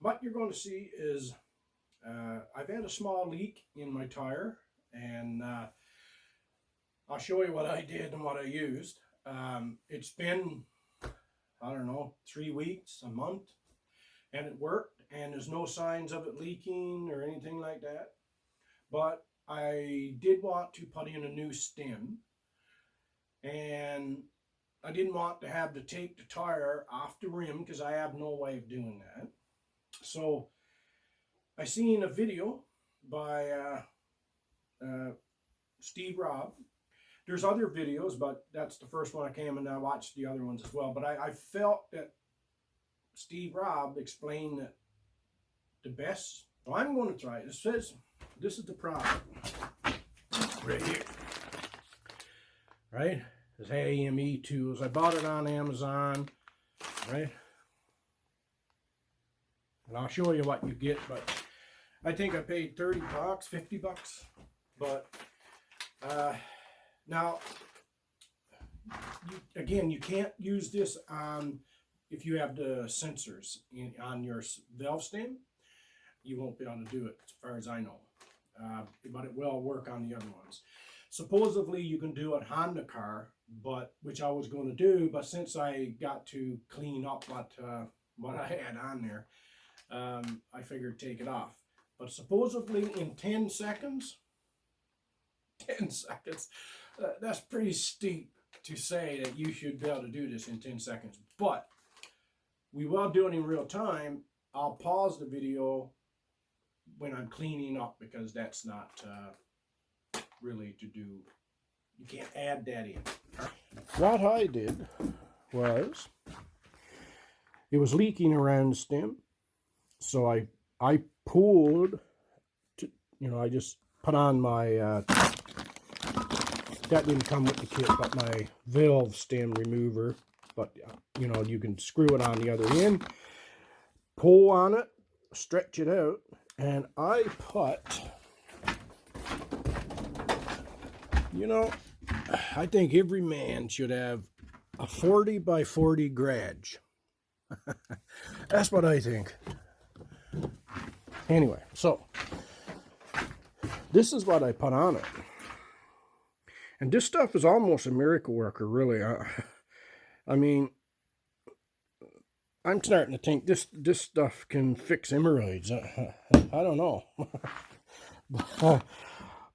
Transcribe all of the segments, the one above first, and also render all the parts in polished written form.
what you're going to see is I've had a small leak in my tire, and I'll show you what I did and what I used. It's been, I don't know, 3 weeks, a month, and it worked, and there's no signs of it leaking or anything like that. But I did want to put in a new stem, and I didn't want to have to take the tire off the rim because I have no way of doing that. So I seen a video by Steve Robb. There's other videos, but that's the first one I came, and I watched the other ones as well. But I felt that Steve Robb explained that the best. So I'm going to try it. It says this is the product right here. Right? It's AME tools. I bought it on Amazon. Right? And I'll show you what you get, but I think I paid 30 bucks, 50 bucks. But now, you can't use this on, if you have the sensors on your valve stem. You won't be able to do it, as far as I know. But it will work on the other ones. Supposedly, you can do it on the car, which I was going to do. But since I got to clean up what I had on there, I figured take it off. But supposedly in 10 seconds, 10 seconds, that's pretty steep to say that you should be able to do this in 10 seconds. But we will do it in real time. I'll pause the video when I'm cleaning up, because that's not really to do. You can't add that in. What I did was, it was leaking around the stem. So I pulled, I just put on my, that didn't come with the kit, but my valve stem remover. But, you can screw it on the other end, pull on it, stretch it out, and I put, I think every man should have a 40 by 40 garage. That's what I think. Anyway, so this is what I put on it. And this stuff is almost a miracle worker, really. I mean, I'm starting to think this stuff can fix hemorrhoids. I don't know.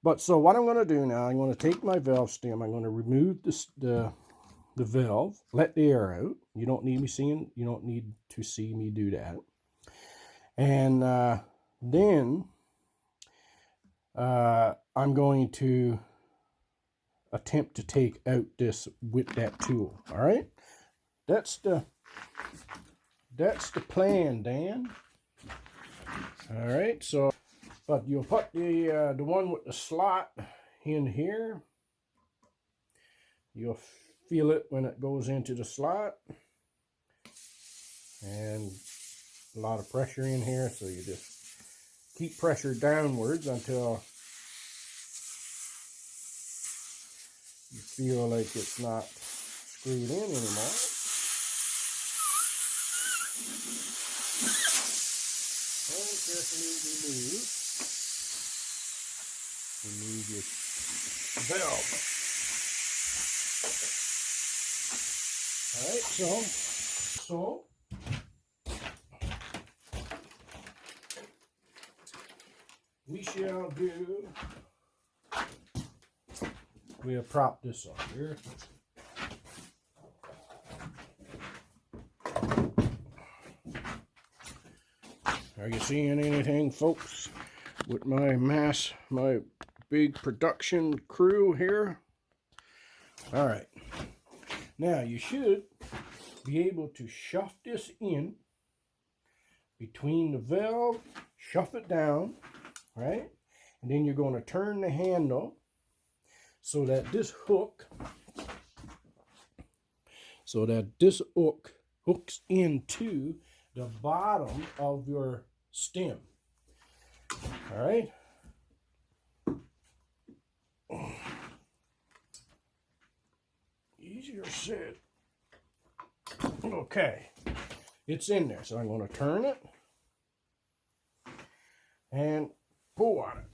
But so what I'm going to do now, I'm going to take my valve stem. I'm going to remove the valve, let the air out. You don't need to see me do that. And then I'm going to attempt to take out this with that tool. All right, that's the plan, Dan. All right, so but you'll put the one with the slot in here. You'll feel it when it goes into the slot, and a lot of pressure in here, so you just keep pressure downwards until you feel like it's not screwed in anymore. And carefully remove your valve. All right, so we shall do. We'll prop this up here. Are you seeing anything, folks, with my big production crew here? All right. Now you should be able to shove this in between the valve, shove it down, right? And then you're going to turn the handle so that this hook hooks into the bottom of your stem. All right. Easier said. Okay, it's in there, so I'm going to turn it. and pull on it.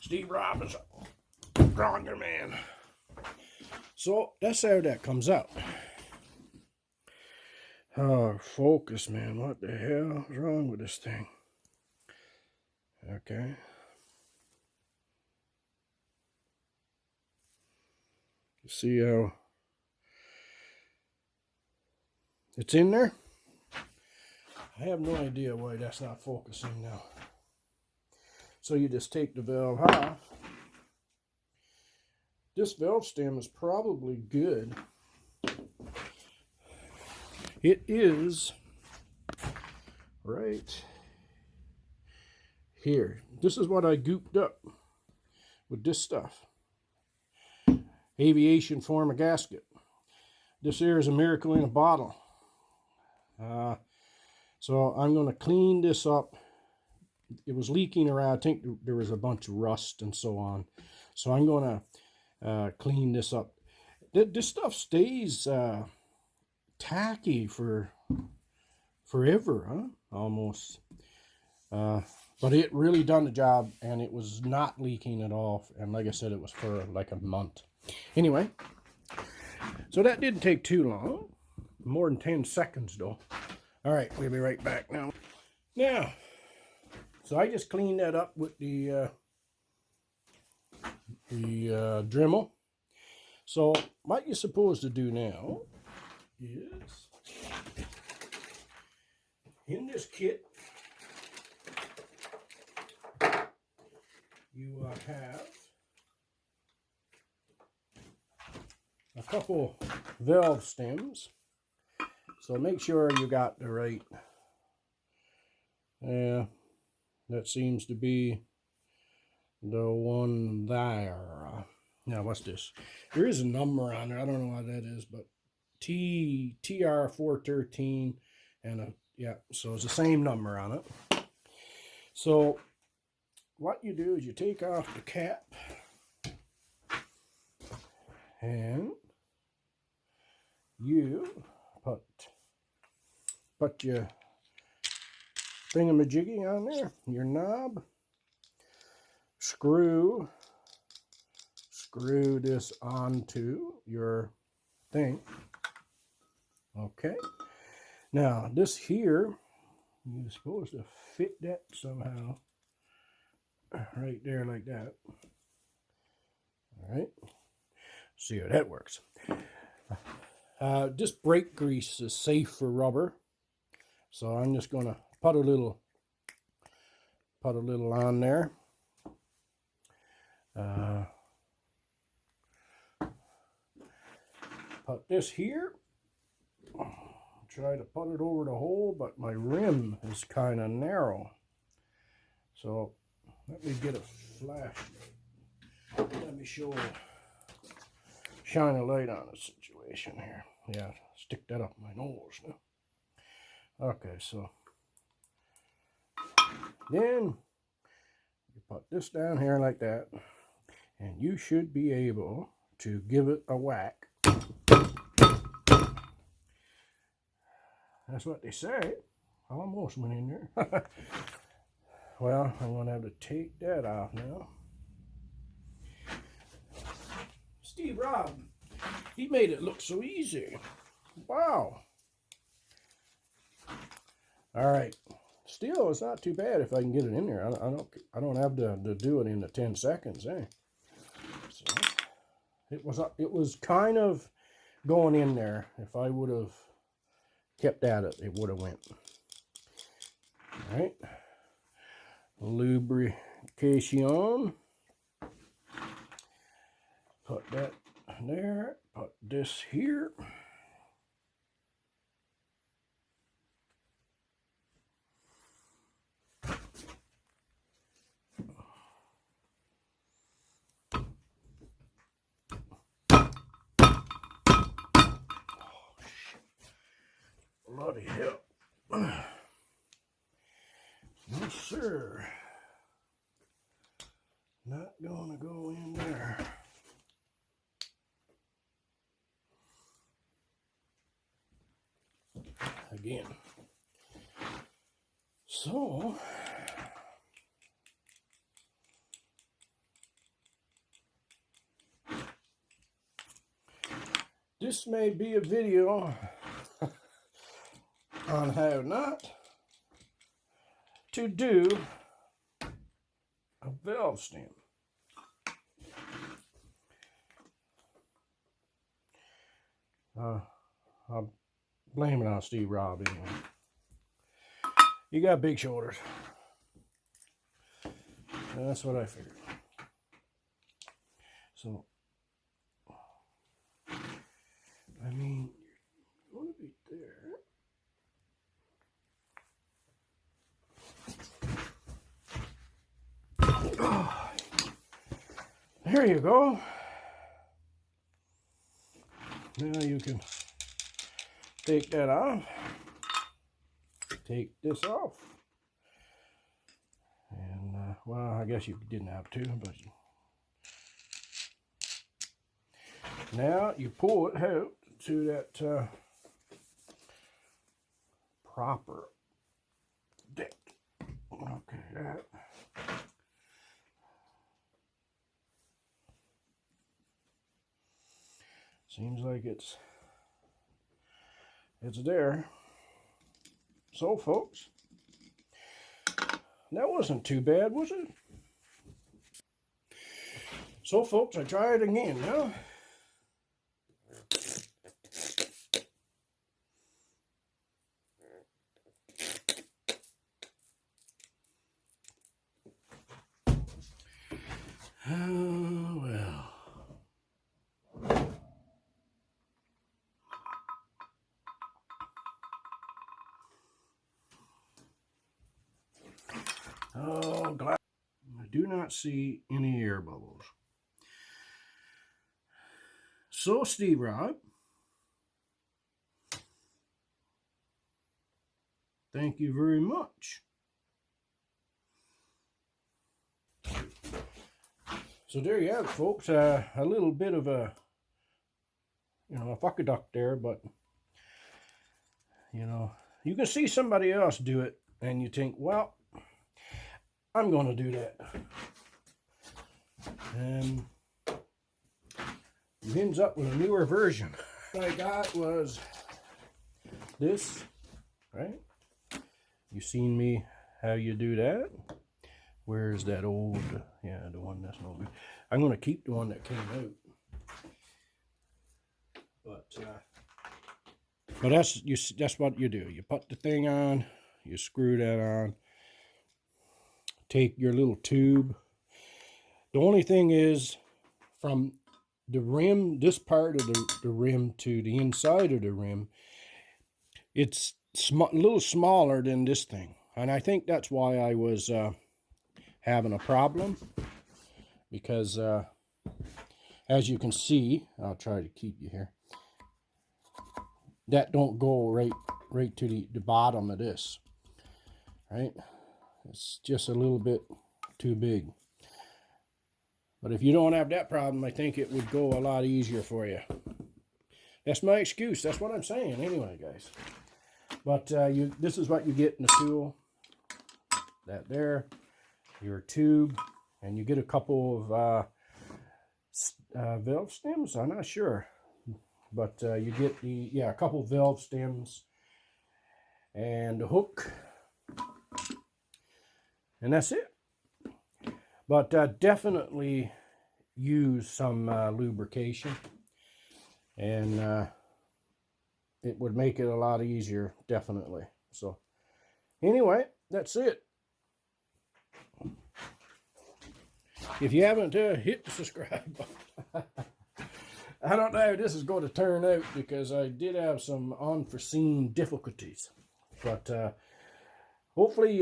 Steve Robbins, stronger man. So that's how that comes out. Oh, focus, man. What the hell is wrong with this thing? Okay. You see how it's in there? I have no idea why that's not focusing now. So you just take the valve off. This valve stem is probably good. It is right here. This is what I gooped up with this stuff. Aviation form of gasket. This here is a miracle in a bottle. So I'm going to clean this up. It was leaking around. I think there was a bunch of rust and so on. So I'm going to clean this up. This stuff stays tacky for forever, huh? Almost. But it really done the job, and it was not leaking at all. And like I said, it was for like a month. Anyway, so that didn't take too long. More than 10 seconds, though. All right, we'll be right back now. Now, so I just cleaned that up with the Dremel. So what you're supposed to do now is, in this kit, you have a couple valve stems. So make sure you got the right, that seems to be the one there. Now what's this? There is a number on there. I don't know what that is, but TR413 and so it's the same number on it. So what you do is you take off the cap and you put your thingamajiggy on there, your knob, screw this onto your thing. Okay. Now this here, you're supposed to fit that somehow right there like that. All right. See how that works. This brake grease is safe for rubber, so I'm just going to put a little on there. Put this here. Try to put it over the hole, but my rim is kind of narrow. So let me get a flash. Let me shine a light on the situation here. Yeah, stick that up my nose now. Okay, so then you put this down here like that, and you should be able to give it a whack. That's what they say. I almost went in there. Well, I'm going to have to take that off now. Steve Robb, he made it look so easy. Wow. All right. Still, it's not too bad if I can get it in there. I don't have to do it in the 10 seconds, eh? So it was kind of going in there. If I would have kept at it, it would have went. All right. Lubrication. Put that there. Put this here. Bloody hell. No, sir. Not gonna go in there. Again. So, this may be a video on how not to do a valve stem. I'll blame it on Steve Robb anyway. You got big shoulders. That's what I figured. So, I mean, you're going to be there. Oh, there you go. Now you can take that off. Take this off. And, well, I guess you didn't have to, but now you pull it out to that proper depth. Okay, that. Seems like it's there. So, folks, that wasn't too bad, was it? So, folks, I try it again now. Oh, well. Oh, glad I do not see any air bubbles. So, Steve Robb, thank you very much. So there you have it, folks. A little bit of a, a fuck-a-duck there, but, you can see somebody else do it, and you think, well, I'm going to do that. And it ends up with a newer version. What I got was this, right? You seen me how you do that? Where's that old, the one that's no good. I'm going to keep the one that came out. But that's what you do. You put the thing on, you screw that on, take your little tube. The only thing is, from the rim, this part of the rim to the inside of the rim, it's a little smaller than this thing. And I think that's why I was having a problem. Because, as you can see, I'll try to keep you here. That don't go right to the bottom of this. Right? It's just a little bit too big. But if you don't have that problem, I think it would go a lot easier for you. That's my excuse. That's what I'm saying anyway, guys. But this is what you get in the tool. That there, your tube, and you get a couple of valve stems. I'm not sure. But you get a couple valve stems and a hook. And that's it. But definitely use some lubrication. And it would make it a lot easier, definitely. So, anyway, that's it. If you haven't, hit the subscribe button. I don't know how this is going to turn out because I did have some unforeseen difficulties. But hopefully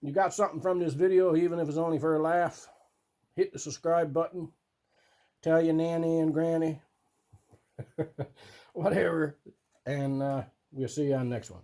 you got something from this video, even if it's only for a laugh. Hit the subscribe button. Tell your nanny and granny. Whatever. And we'll see you on the next one.